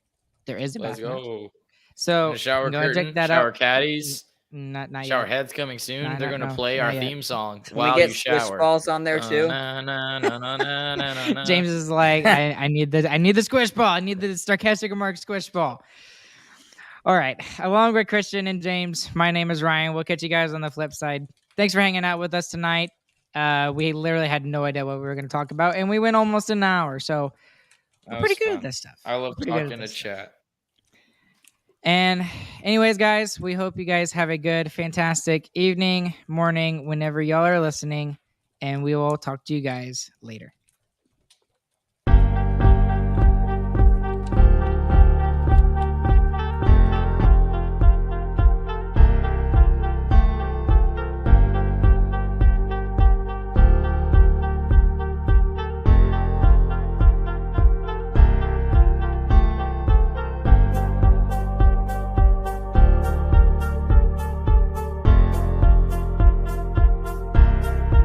Speaker 1: There is a bath mat. Let's go. So
Speaker 2: shower curtain, check that shower caddies.
Speaker 1: Not
Speaker 2: shower
Speaker 1: yet.
Speaker 2: Heads coming soon. They're going to play our theme song
Speaker 3: while you shower. Squish balls on there too.
Speaker 1: James is like, I need the squish ball. I need the Sarcastic Remarks squish ball. All right. Along with Christian and James, my name is Ryan. We'll catch you guys on the flip side. Thanks for hanging out with us tonight. We literally had no idea what we were going to talk about, and we went almost an hour. So we're pretty good at this stuff.
Speaker 2: I love talking to chat.
Speaker 1: And anyways, guys, we hope you guys have a good, fantastic evening, morning, whenever y'all are listening. And we will talk to you guys later.